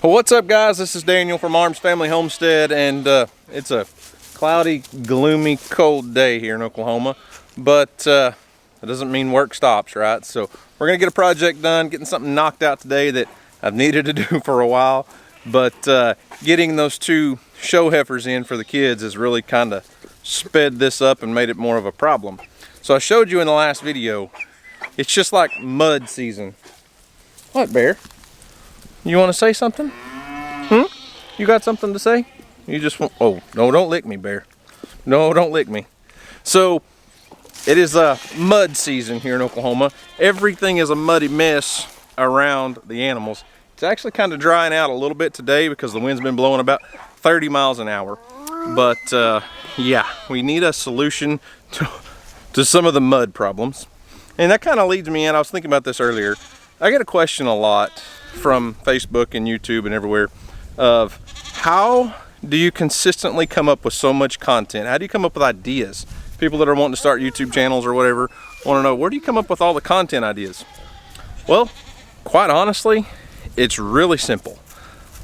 Well, what's up, guys? This is Daniel from Arms Family Homestead, and it's a cloudy, gloomy, cold day here in Oklahoma, but it doesn't mean work stops, right? So we're gonna get a project done, getting something knocked out today that I've needed to do for a while, but getting those two show heifers in for the kids has really kind of sped this up and made it more of a problem. So I showed you in the last video, it's just like mud season. What, Bear? You want to say something? You got something to say? You just want, oh, no, don't lick me, Bear. No, don't lick me. So, it is mud season here in Oklahoma. Everything is a muddy mess around the animals. It's actually kind of drying out a little bit today because the wind's been blowing about 30 miles an hour. But, yeah, we need a solution to some of the mud problems. And that kind of leads me in, I was thinking about this earlier. I get a question a lot from Facebook and YouTube and everywhere of how do you consistently come up with so much content? How do you come up with ideas? People that are wanting to start YouTube channels or whatever want to know, where do you come up with all the content ideas? Well, quite honestly, it's really simple.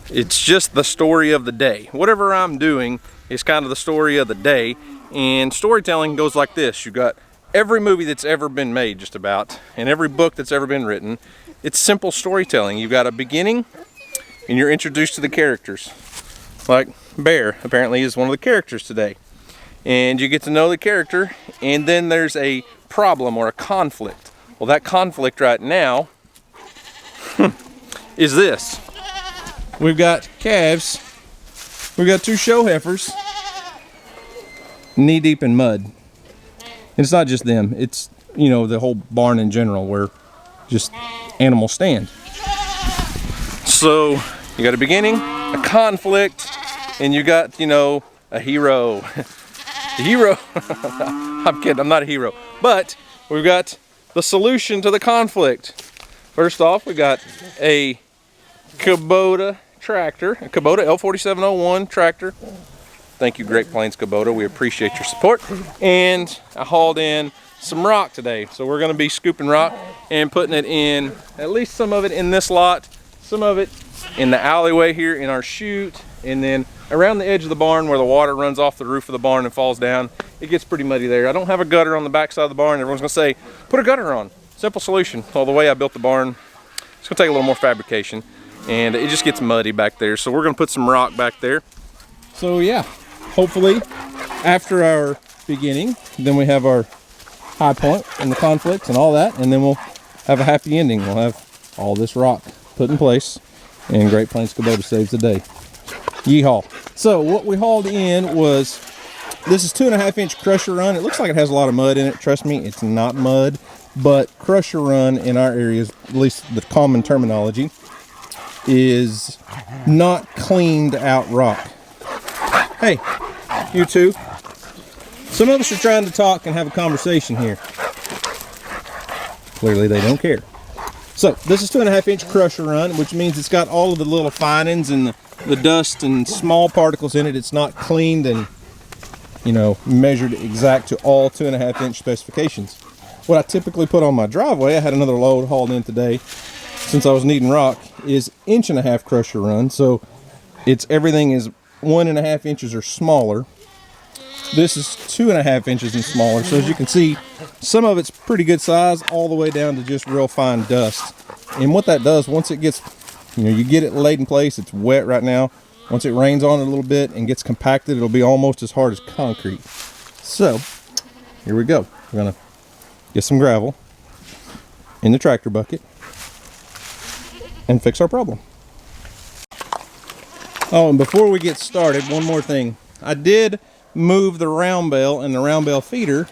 It's just the story of the day. Whatever I'm doing is kind of the story of the day, and storytelling goes like this. You got every movie that's ever been made, just about, and every book that's ever been written. It's simple storytelling. You've got a beginning and you're introduced to the characters. Like Bear apparently is one of the characters today. And you get to know the character, and then there's a problem or a conflict. Well, that conflict right now is this. We've got calves. We've got two show heifers knee deep in mud. And it's not just them. It's, you know, the whole barn in general where just animals stand. So you got a beginning, a conflict, and you got, you know, a hero. The hero, I'm kidding, I'm not a hero. But we've got the solution to the conflict. First off, we got a Kubota tractor, a Kubota L4701 tractor. Thank you, Great Plains Kubota. We appreciate your support. And I hauled in some rock today. So we're gonna be scooping rock and putting it in, at least some of it in this lot, some of it in the alleyway here in our chute, and then around the edge of the barn where the water runs off the roof of the barn and falls down. It gets pretty muddy there. I don't have a gutter on the back side of the barn. Everyone's gonna say, put a gutter on. Simple solution. Well, the way I built the barn, it's gonna take a little more fabrication, and it just gets muddy back there. So we're gonna put some rock back there. So yeah, hopefully after our beginning, then we have our high point and the conflicts and all that, and then we'll have a happy ending. We'll have all this rock put in place, and Great Plains Kubota saves the day. Yeehaw. So what we hauled in was, this is 2.5 inch crusher run. It looks like it has a lot of mud in it. Trust me, it's not mud, but crusher run in our areas, at least the common terminology, is not cleaned out rock. Hey, you two. Some of us are trying to talk and have a conversation here. Clearly they don't care. So this is 2.5 inch crusher run, which means it's got all of the little finings and the dust and small particles in it. It's not cleaned and, you know, measured exact to all 2.5 inch specifications. What I typically put on my driveway, I had another load hauled in today since I was needing rock, is 1.5 inch crusher run. So it's everything is 1.5 inches or smaller. This is 2.5 inches and smaller. So as you can see, some of it's pretty good size all the way down to just real fine dust. And what that does, once it gets, you know, you get it laid in place, it's wet right now. Once it rains on it a little bit and gets compacted, it'll be almost as hard as concrete. So here we go. We're gonna get some gravel in the tractor bucket and fix our problem. Oh, and before we get started, one more thing. I did move the round bale and the round bale feeder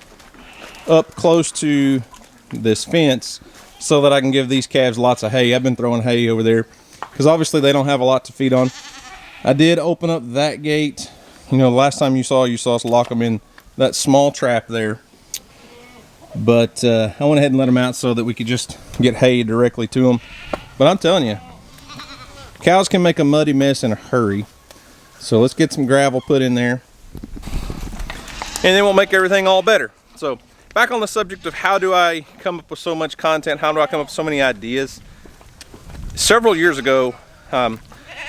up close to this fence so that I can give these calves lots of hay. I've been throwing hay over there because obviously they don't have a lot to feed on. I did open up that gate. You know, the last time you saw us lock them in that small trap there. But I went ahead and let them out so that we could just get hay directly to them. But I'm telling you, cows can make a muddy mess in a hurry. So let's get some gravel put in there, and then we'll make everything all better. So back on the subject of how do I come up with so much content, how do I come up with so many ideas. Several years ago,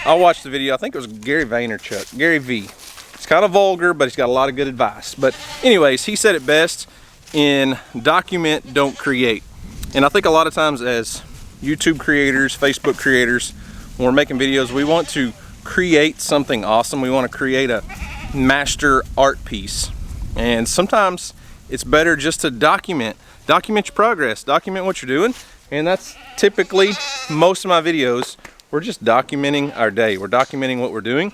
I watched the video. I think it was Gary Vaynerchuk, Gary V. It's kind of vulgar, but he's got a lot of good advice. But anyways, he said it best in document, don't create. And I think a lot of times as YouTube creators, Facebook creators, when we're making videos, we want to create something awesome. We want to create a master art piece. And sometimes it's better just to document your progress, document what you're doing. And that's typically most of my videos. We're just documenting our day. We're documenting what we're doing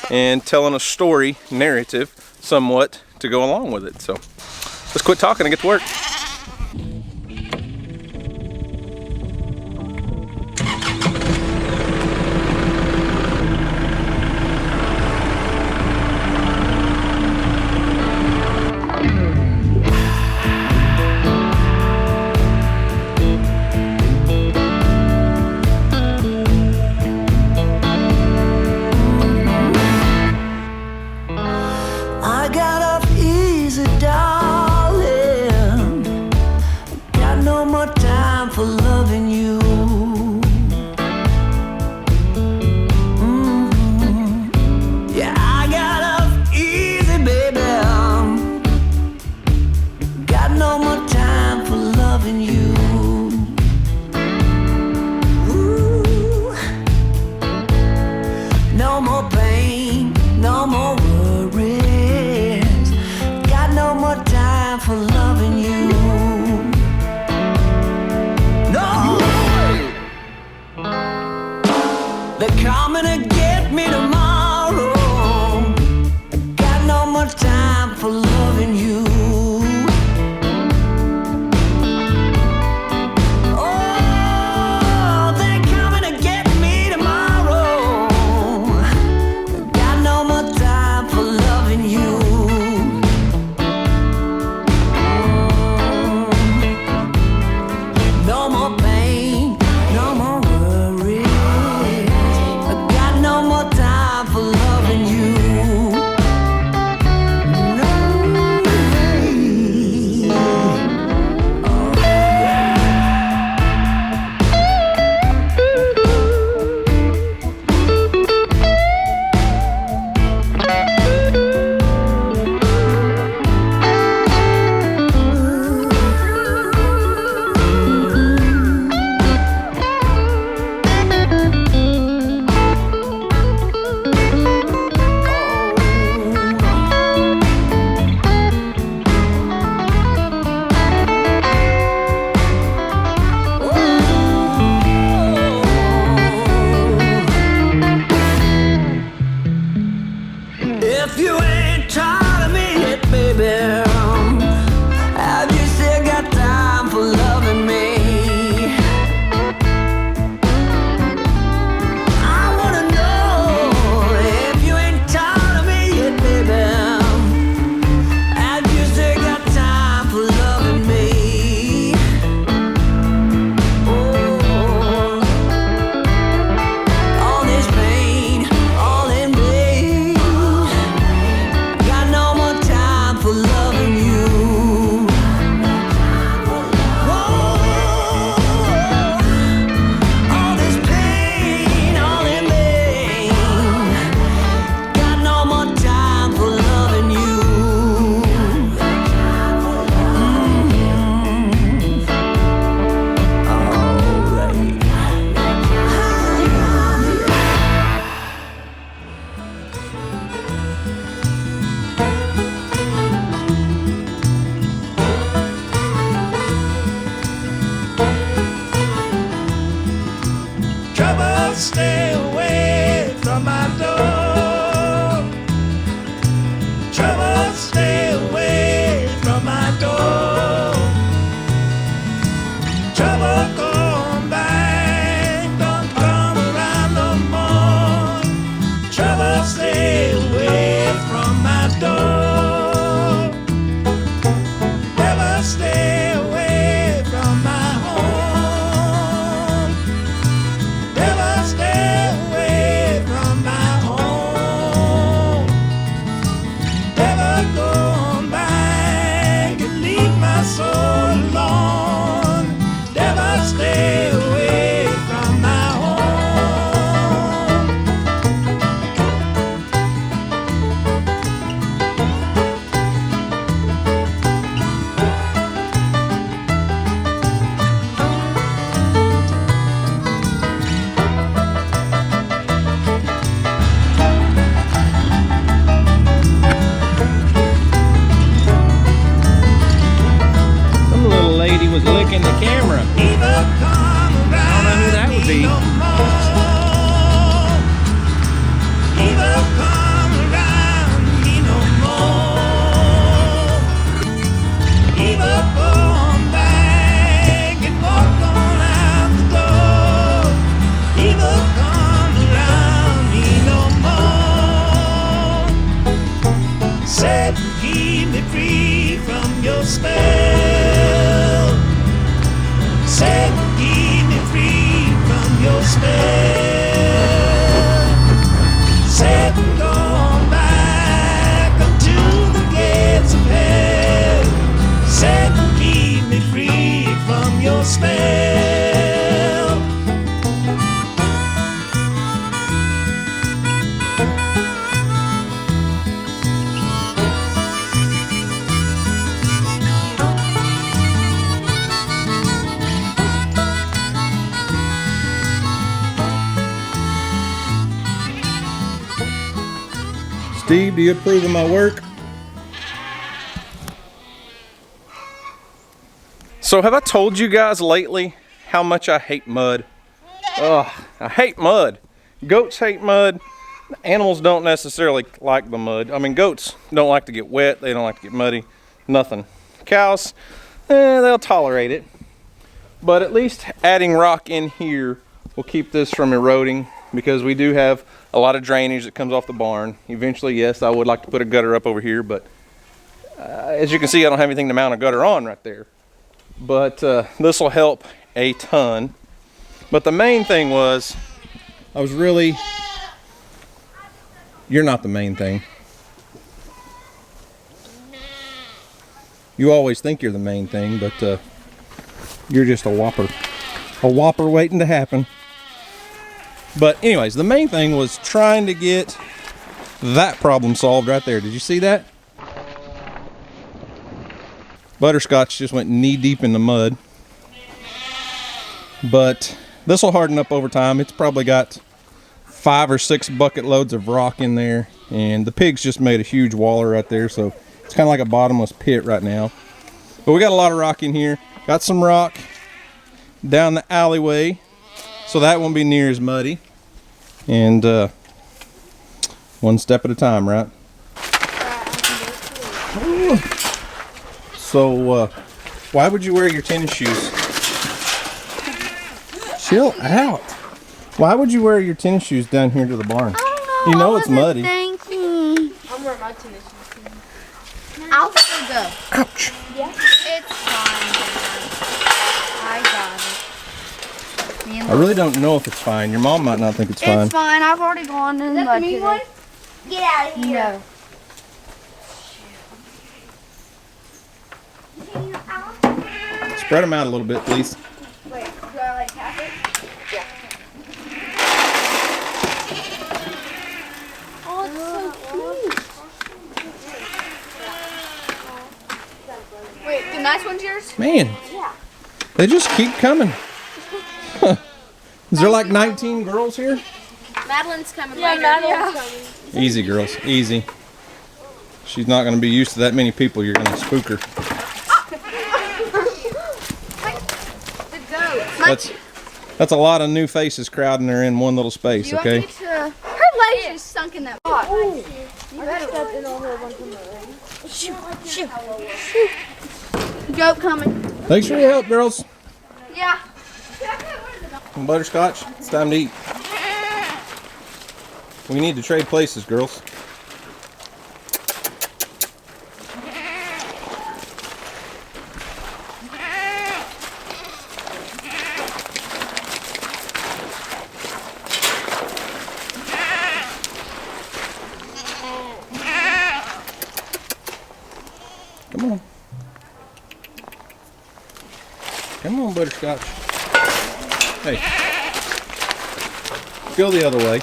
and telling a story, narrative, somewhat to go along with it. So let's quit talking and get to work. keep me free from your spell. Set keep me free from your spell. Set gone back unto the gates of hell. Set keep me free from your spell. Steve, do you approve of my work? So have I told you guys lately how much I hate mud? Ugh, I hate mud. Goats hate mud. Animals don't necessarily like the mud. I mean, goats don't like to get wet. They don't like to get muddy. Nothing. Cows, they'll tolerate it. But at least adding rock in here will keep this from eroding, because we do have a lot of drainage that comes off the barn. Eventually, yes, I would like to put a gutter up over here, but as you can see, I don't have anything to mount a gutter on right there. But this will help a ton. But the main thing was, you're not the main thing. You always think you're the main thing, but you're just a whopper. A whopper waiting to happen. But anyways, the main thing was trying to get that problem solved right there. Did you see that? Butterscotch just went knee deep in the mud. But this will harden up over time. It's probably got 5 or 6 bucket loads of rock in there. And the pigs just made a huge waller right there. So it's kind of like a bottomless pit right now. But we got a lot of rock in here. Got some rock down the alleyway, so that won't be near as muddy. And one step at a time, right? So why would you wear your tennis shoes? Chill out. Why would you wear your tennis shoes down here to the barn? You know it's muddy. Thinking. I'm wearing my tennis shoes. I'll still go. Ouch. Yeah. It's fine. I got it. I really don't know if it's fine. Your mom might not think it's fine. It's fine. I've already gone in. Is that the mean one? Get out of here. No. Spread them out a little bit, please. Wait, do I like tap it? Yeah. Oh, it's so cute. Wait, the nice one's yours? Man, Yeah. they just keep coming. Huh. Is there like 19 girls here? Madeline's coming later. Madeline's coming. Easy, girls, easy. She's not going to be used to that many people. You're going to spook her. The goat. That's a lot of new faces crowding her in one little space, okay? Her legs are sunk in that pot. You better step in on her one from the goat coming. Thanks for your help, girls. Yeah. Butterscotch, it's time to eat. We need to trade places, girls. Come on. Come on, Butterscotch. Hey. Go the other way.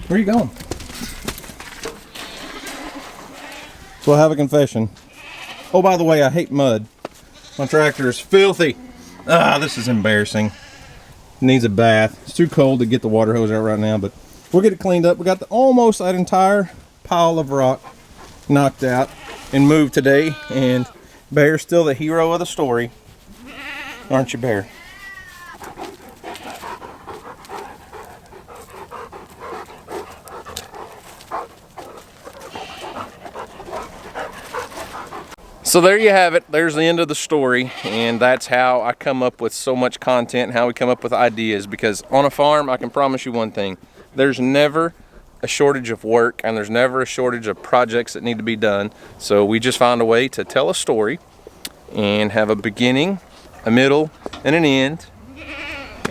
Where are you going? So I have a confession. Oh, by the way, I hate mud. My tractor is filthy. Ah, this is embarrassing. It needs a bath. It's too cold to get the water hose out right now, but we'll get it cleaned up. We got almost that entire pile of rock knocked out and moved today, and Bear's still the hero of the story, aren't you, Bear? So there you have it. There's the end of the story, and that's how I come up with so much content and how we come up with ideas, because on a farm, I can promise you one thing: there's never a shortage of work, and there's never a shortage of projects that need to be done. So we just found a way to tell a story and have a beginning, a middle, and an end,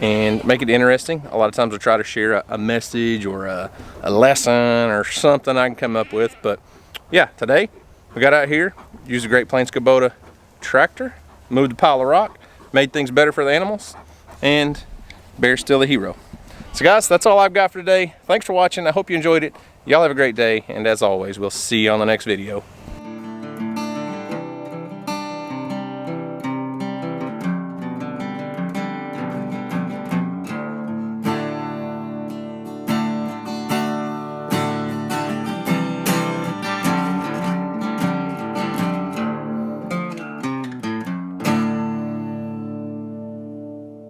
and make it interesting. A lot of times I try to share a message or a lesson or something I can come up with. But yeah, today we got out here, used a Great Plains Kubota tractor, moved the pile of rock, made things better for the animals, and Bear's still the hero. So guys, that's all I've got for today. Thanks for watching. I hope you enjoyed it. Y'all have a great day, and as always, we'll see you on the next video.